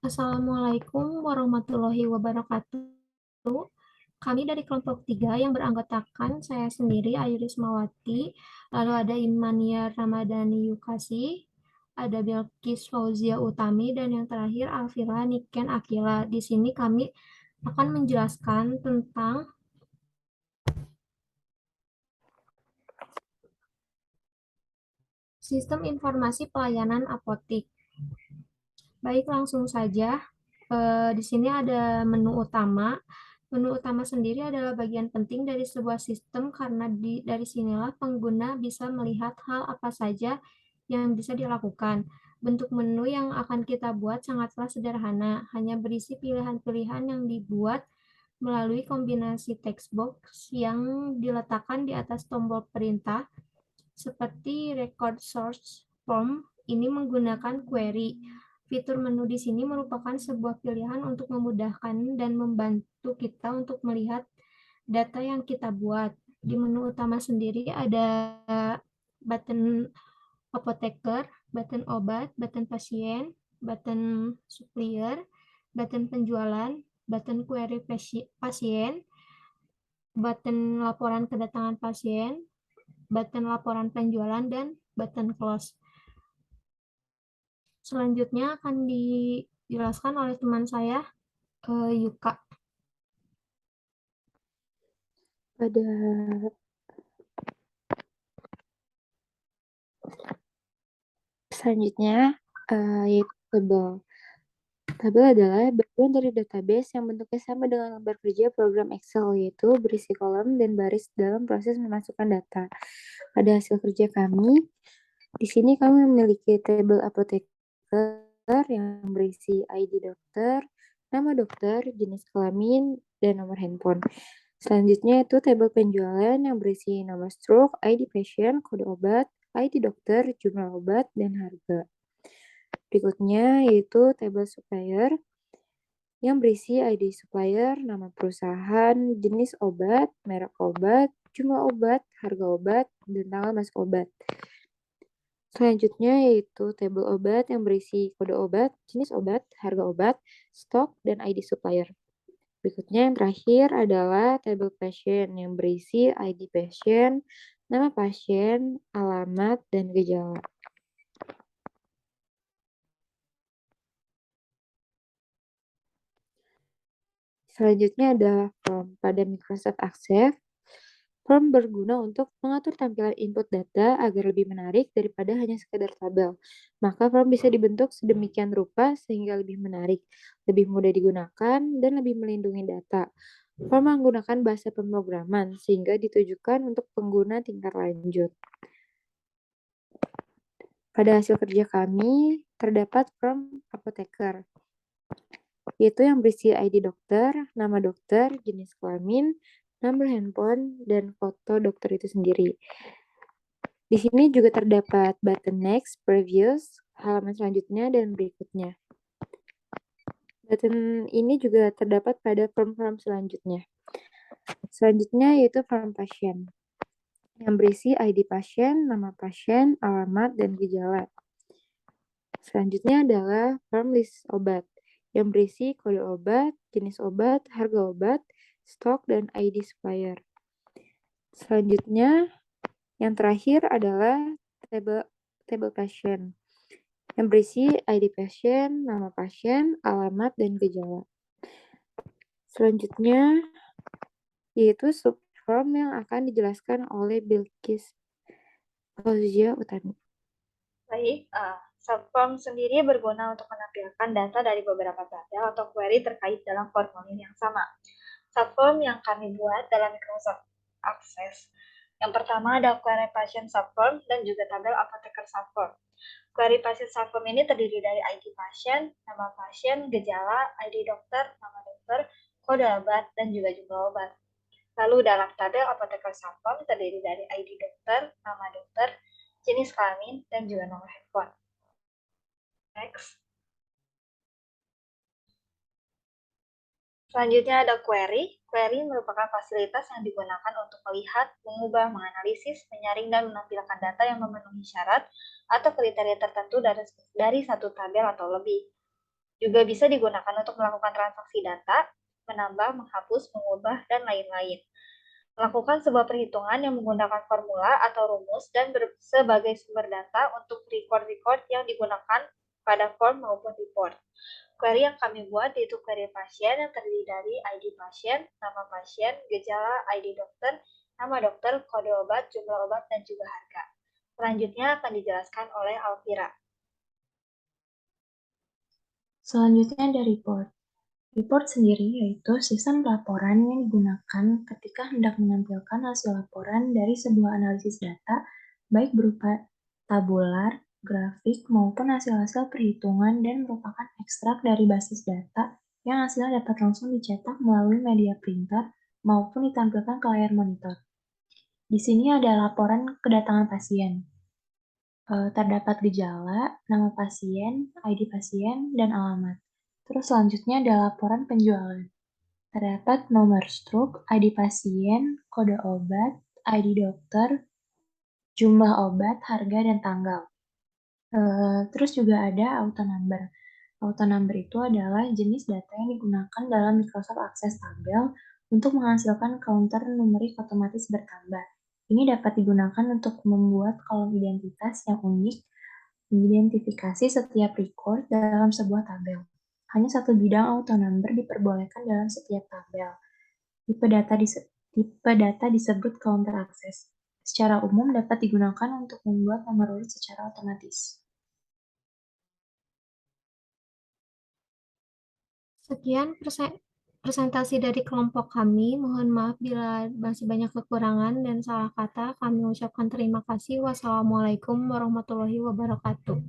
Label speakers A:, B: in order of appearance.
A: Assalamualaikum warahmatullahi wabarakatuh. Kami dari kelompok 3 yang beranggotakan saya sendiri, Ayu Rismawati, lalu ada Imania Ramadhani Yukasi, ada Bilkis Fauzia Utami, dan yang terakhir Alvira Niken Akila. Di sini kami akan menjelaskan tentang sistem informasi pelayanan apotik. Baik, langsung saja. Di sini ada menu utama. Menu utama sendiri adalah bagian penting dari sebuah sistem karena dari sinilah pengguna bisa melihat hal apa saja yang bisa dilakukan. Bentuk menu yang akan kita buat sangatlah sederhana, hanya berisi pilihan-pilihan yang dibuat melalui kombinasi text box yang diletakkan di atas tombol perintah seperti record source form. Ini menggunakan query. Fitur menu di sini merupakan sebuah pilihan untuk memudahkan dan membantu kita untuk melihat data yang kita buat. Di menu utama sendiri ada button apoteker, button obat, button pasien, button supplier, button penjualan, button query pasien, button laporan kedatangan pasien, button laporan penjualan, dan button close. Selanjutnya akan dijelaskan oleh teman saya, Yuka.
B: Pada selanjutnya, yaitu tabel. Tabel adalah bagian dari database yang bentuknya sama dengan lembar kerja program Excel, yaitu berisi kolom dan baris dalam proses memasukkan data. Pada hasil kerja kami, di sini kami memiliki tabel apoteker yang berisi ID dokter, nama dokter, jenis kelamin, dan nomor handphone. Selanjutnya itu tabel penjualan yang berisi nomor stroke, ID pasien, kode obat, ID dokter, jumlah obat, dan harga. Berikutnya yaitu tabel supplier yang berisi ID supplier, nama perusahaan, jenis obat, merek obat, jumlah obat, harga obat, dan tanggal masuk obat. Selanjutnya yaitu tabel obat yang berisi kode obat, jenis obat, harga obat, stok, dan ID supplier. Berikutnya yang terakhir adalah tabel pasien yang berisi ID pasien, nama pasien, alamat, dan gejala. Selanjutnya adalah form. Pada Microsoft Access, form berguna untuk mengatur tampilan input data agar lebih menarik daripada hanya sekedar tabel. Maka form bisa dibentuk sedemikian rupa sehingga lebih menarik, lebih mudah digunakan, dan lebih melindungi data. Form menggunakan bahasa pemrograman sehingga ditujukan untuk pengguna tingkat lanjut. Pada hasil kerja kami, terdapat form apoteker, yaitu yang berisi ID dokter, nama dokter, jenis kelamin, nomor handphone, dan foto dokter itu sendiri. Di sini juga terdapat button next, previous, halaman selanjutnya, dan berikutnya. Button ini juga terdapat pada form-form selanjutnya. Selanjutnya yaitu form pasien, yang berisi ID pasien, nama pasien, alamat, dan gejala. Selanjutnya adalah form list obat, yang berisi kode obat, jenis obat, harga obat, stok, dan ID supplier. Selanjutnya, yang terakhir adalah table pasien, yang berisi ID pasien, nama pasien, alamat, dan gejala. Selanjutnya, yaitu subform yang akan dijelaskan oleh Bilkis Fauzia Utami.
C: Baik, subform sendiri berguna untuk menampilkan data dari beberapa tabel atau query terkait dalam formulir yang sama. Subform yang kami buat dalam Microsoft Access. Yang pertama ada query pasien subform dan juga tabel apoteker subform. Query pasien subform ini terdiri dari ID pasien, nama pasien, gejala, ID dokter, nama dokter, kode obat, dan juga jumlah obat. Lalu dalam tabel apoteker subform terdiri dari ID dokter, nama dokter, jenis kelamin, dan juga nomor handphone. Next. Selanjutnya ada query. Query merupakan fasilitas yang digunakan untuk melihat, mengubah, menganalisis, menyaring, dan menampilkan data yang memenuhi syarat atau kriteria tertentu dari satu tabel atau lebih. Juga bisa digunakan untuk melakukan transaksi data, menambah, menghapus, mengubah, dan lain-lain. Melakukan sebuah perhitungan yang menggunakan formula atau rumus dan sebagai sumber data untuk record-record yang digunakan pada form maupun report. Query yang kami buat yaitu query pasien yang terdiri dari ID pasien, nama pasien, gejala, ID dokter, nama dokter, kode obat, jumlah obat, dan juga harga. Selanjutnya akan dijelaskan oleh Alvira.
D: Selanjutnya ada report. Report sendiri yaitu sistem pelaporan yang digunakan ketika hendak menampilkan hasil laporan dari sebuah analisis data, baik berupa tabular, grafik, maupun hasil-hasil perhitungan dan merupakan ekstrak dari basis data yang hasilnya dapat langsung dicetak melalui media printer maupun ditampilkan ke layar monitor. Di sini ada laporan kedatangan pasien. Terdapat gejala, nama pasien, ID pasien, dan alamat. Terus selanjutnya ada laporan penjualan. Terdapat nomor struk, ID pasien, kode obat, ID dokter, jumlah obat, harga, dan tanggal. Terus juga ada auto number. Auto number itu adalah jenis data yang digunakan dalam Microsoft Access tabel untuk menghasilkan counter numerik otomatis bertambah. Ini dapat digunakan untuk membuat kolom identitas yang unik, mengidentifikasi setiap record dalam sebuah tabel. Hanya satu bidang auto number diperbolehkan dalam setiap tabel. Tipe data disebut counter access. Secara umum dapat digunakan untuk membuat nomor urut secara otomatis.
A: Sekian presentasi dari kelompok kami. Mohon maaf bila masih banyak kekurangan dan salah kata. Kami ucapkan terima kasih. Wassalamualaikum warahmatullahi wabarakatuh.